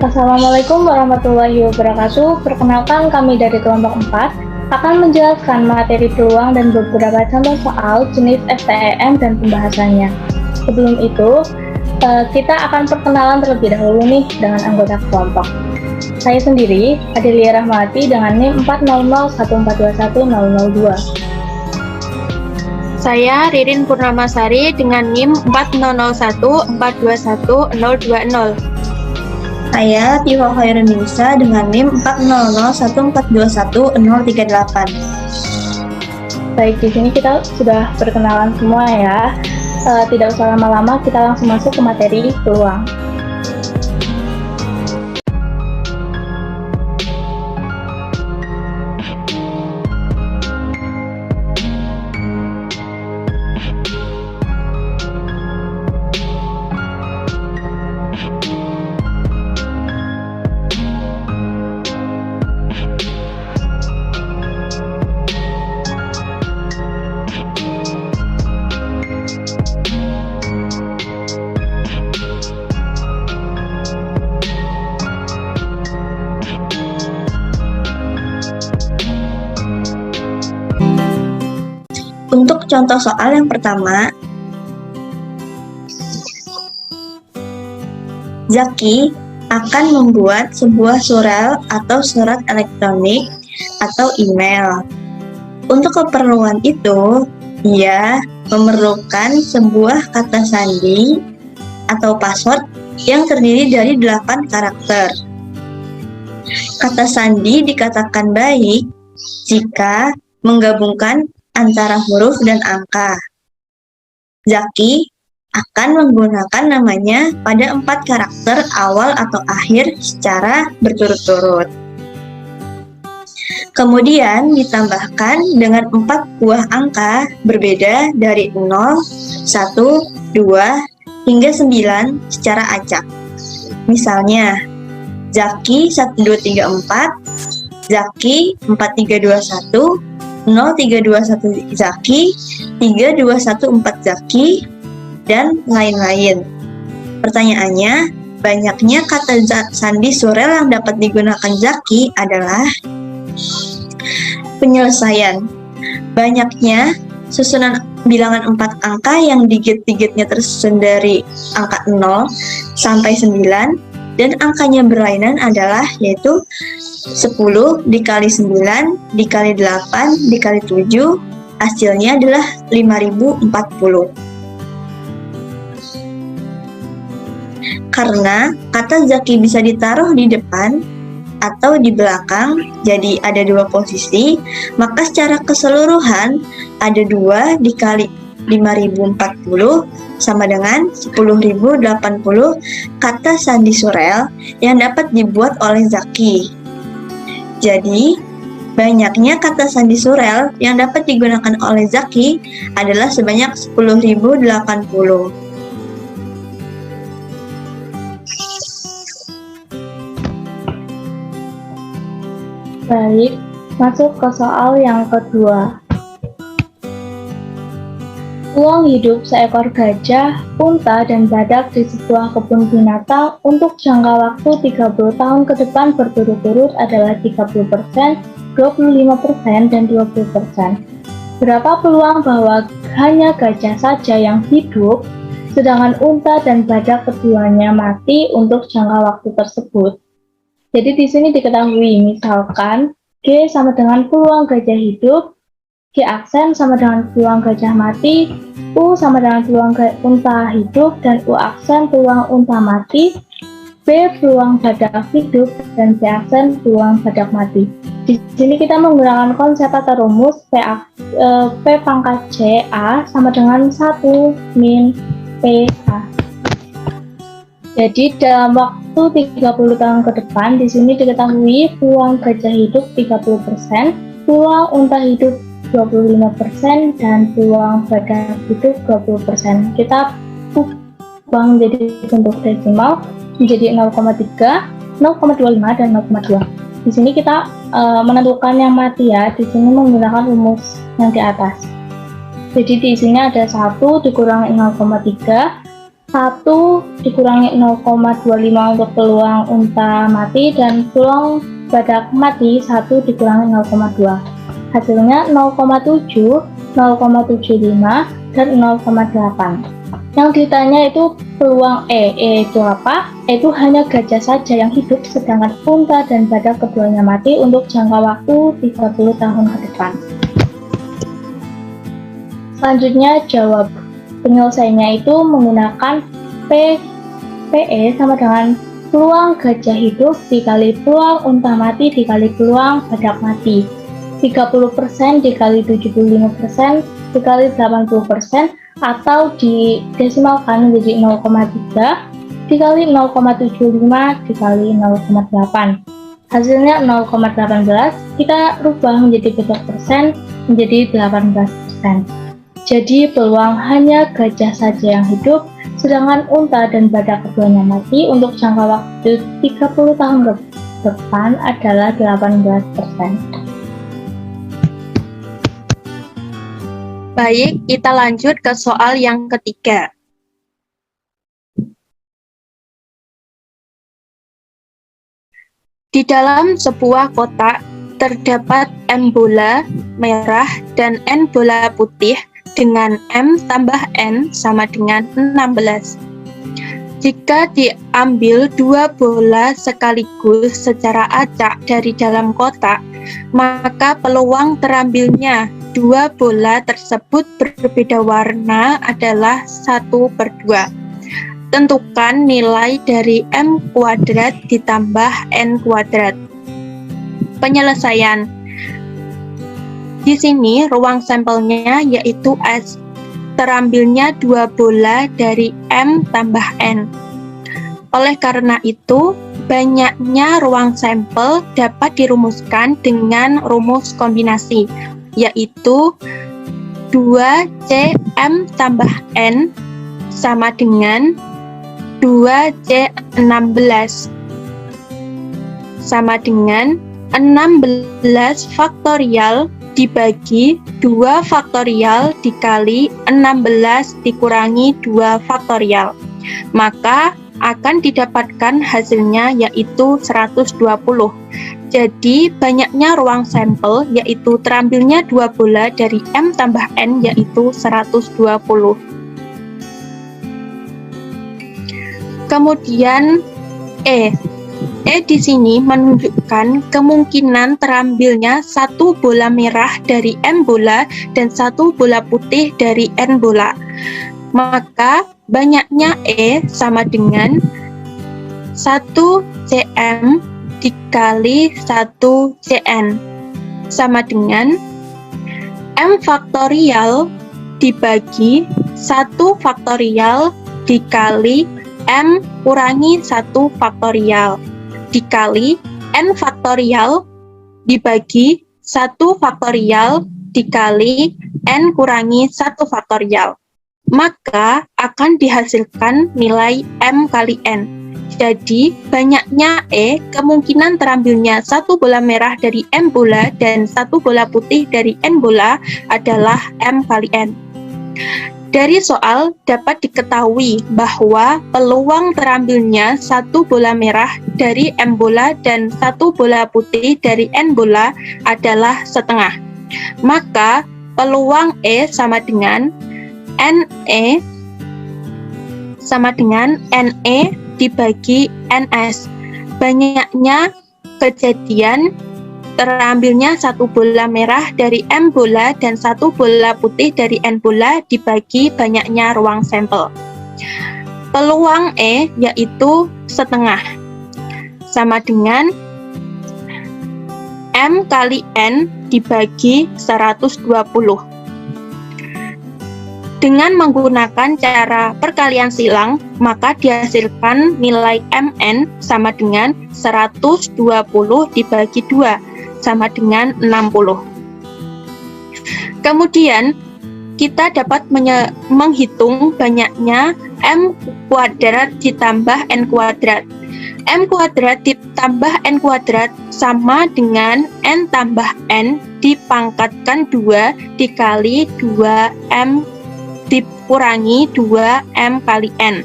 Assalamualaikum warahmatullahi wabarakatuh. Perkenalkan, kami dari kelompok 4 akan menjelaskan materi peluang dan beberapa contoh soal jenis STEM dan pembahasannya. Sebelum itu, kita akan perkenalan terlebih dahulu nih dengan anggota kelompok. Saya sendiri, Adelia Rahmawati dengan NIM 40014210002. Saya Ririn Purnamasari dengan NIM 40014210020. Saya Tiwa Khairunisa dengan NIM 40014210038. Baik, di sini kita sudah perkenalan semua ya. Tidak usah lama-lama, kita langsung masuk ke materi peluang. Untuk contoh soal yang pertama, Zaki akan membuat sebuah surel atau surat elektronik atau email. Untuk keperluan itu, ia memerlukan sebuah kata sandi atau password yang terdiri dari 8 karakter. Kata sandi dikatakan baik jika menggabungkan antara huruf dan angka. Zaki akan menggunakan namanya pada 4 karakter awal atau akhir secara berturut-turut. Kemudian ditambahkan dengan 4 buah angka berbeda dari 0, 1, 2, hingga 9 secara acak. Misalnya, Zaki 1234, Zaki 4321, 0321 Zaki, 3214 Zaki, dan lain-lain. Pertanyaannya, banyaknya kata sandi surel yang dapat digunakan Zaki adalah penyelesaian. Banyaknya susunan bilangan 4 angka yang digit-digitnya tersusun dari angka 0 sampai 9 dan angkanya berlainan adalah yaitu 10 dikali 9 dikali 8 dikali 7, hasilnya adalah 5040. Karena kata Zaki bisa ditaruh di depan atau di belakang, jadi ada 2 posisi, maka secara keseluruhan ada 2 dikali 5040 sama dengan 10.080 kata sandi surel yang dapat dibuat oleh Zaki. Jadi, banyaknya kata sandi surel yang dapat digunakan oleh Zaki adalah sebanyak 10.080. Baik, masuk ke soal yang kedua. Peluang hidup seekor gajah, unta, dan badak di sebuah kebun binatang untuk jangka waktu 30 tahun ke depan berturut-turut adalah 30%, 25%, dan 20%. Berapa peluang bahwa hanya gajah saja yang hidup, sedangkan unta dan badak keduanya mati untuk jangka waktu tersebut? Jadi di sini diketahui misalkan G sama dengan peluang gajah hidup, G aksen sama dengan peluang gajah mati, U sama dengan peluang unta hidup, dan U aksen peluang unta mati, B peluang badak hidup, dan C aksen peluang badak mati. Di sini kita menggunakan konsep atau rumus P pangkat C A sama dengan 1 min P A. Jadi dalam waktu 30 tahun ke depan, di sini diketahui peluang gajah hidup 30%, peluang unta hidup 25%, dan peluang badak hidup 20%. Kita ubah menjadi bentuk desimal menjadi 0,3, 0,25, dan 0,2. Di sini kita menentukan yang mati ya. Di sini menggunakan rumus yang di atas. Jadi di sini ada 1 dikurangi 0,3 1 dikurangi 0,25 untuk peluang unta mati dan peluang badak mati 1 dikurangi 0,2. Hasilnya 0,7, 0,75, dan 0,8. Yang ditanya itu peluang E itu apa? E itu hanya gajah saja yang hidup, sedangkan unta dan badak keduanya mati untuk jangka waktu 30 tahun ke depan. Selanjutnya jawab. Penyelesaiannya itu menggunakan PE sama dengan peluang gajah hidup dikali peluang unta mati dikali peluang badak mati. 30% dikali 75% dikali 80%, atau didesimalkan menjadi 0,3 dikali 0,75 dikali 0,8. Hasilnya 0,18, kita rubah menjadi bentuk persen menjadi 18%. Jadi peluang hanya gajah saja yang hidup, sedangkan unta dan badak keduanya mati untuk jangka waktu 30 tahun ke depan adalah 18%. Baik, kita lanjut ke soal yang ketiga. Di dalam sebuah kotak terdapat M bola merah dan N bola putih dengan M tambah N sama dengan 16. Jika diambil 2 bola sekaligus secara acak dari dalam kotak, maka peluang terambilnya 2 bola tersebut berbeda warna adalah 1/2. Tentukan nilai dari M kuadrat ditambah N kuadrat. Penyelesaian. Di sini ruang sampelnya yaitu S. Terambilnya 2 bola dari M tambah N. Oleh karena itu, banyaknya ruang sampel dapat dirumuskan dengan rumus kombinasi, yaitu 2CM tambah N sama dengan 2C16 sama dengan 16 faktorial dibagi 2 faktorial dikali 16 dikurangi 2 faktorial. Maka akan didapatkan hasilnya yaitu 120. Jadi banyaknya ruang sampel yaitu terambilnya 2 bola dari M tambah N yaitu 120. Kemudian E di sini menunjukkan kemungkinan terambilnya 1 bola merah dari M bola dan 1 bola putih dari N bola. Maka banyaknya E sama dengan 1 cm dikali 1 cn sama dengan M faktorial dibagi 1 faktorial dikali M kurangi 1 faktorial dikali N faktorial dibagi 1 faktorial dikali N kurangi 1 faktorial. Maka akan dihasilkan nilai M kali N. Jadi banyaknya E kemungkinan terambilnya 1 bola merah dari M bola dan 1 bola putih dari N bola adalah M kali N. Dari soal dapat diketahui bahwa peluang terambilnya 1 bola merah dari M bola dan 1 bola putih dari N bola adalah setengah. Maka peluang E sama dengan NE sama dengan NE dibagi NS. Banyaknya kejadian terambilnya 1 bola merah dari M bola dan 1 bola putih dari N bola dibagi banyaknya ruang sampel. Peluang E yaitu setengah sama dengan M kali N dibagi 120. Dengan menggunakan cara perkalian silang, maka dihasilkan nilai MN sama dengan 120 dibagi 2, sama dengan 60. Kemudian, kita dapat menghitung banyaknya M kuadrat ditambah N kuadrat. M kuadrat ditambah N kuadrat sama dengan N tambah N dipangkatkan 2 dikali 2M dikurangi 2M kali N.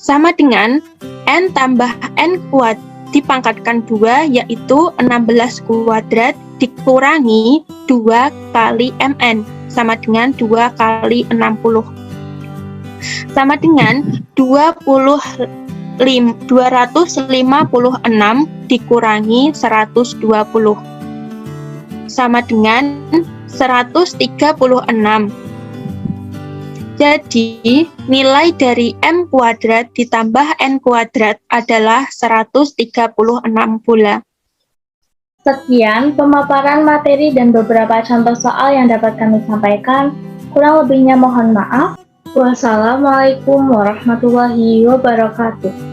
sama dengan N tambah N kuadrat dipangkatkan 2, yaitu 16 kuadrat dikurangi 2 kali Mn, sama dengan 2 kali 60. Sama dengan 256 dikurangi 120. Sama dengan 136. Jadi, nilai dari M kuadrat ditambah N kuadrat adalah 136 pula. Sekian pemaparan materi dan beberapa contoh soal yang dapat kami sampaikan. Kurang lebihnya mohon maaf. Wassalamualaikum warahmatullahi wabarakatuh.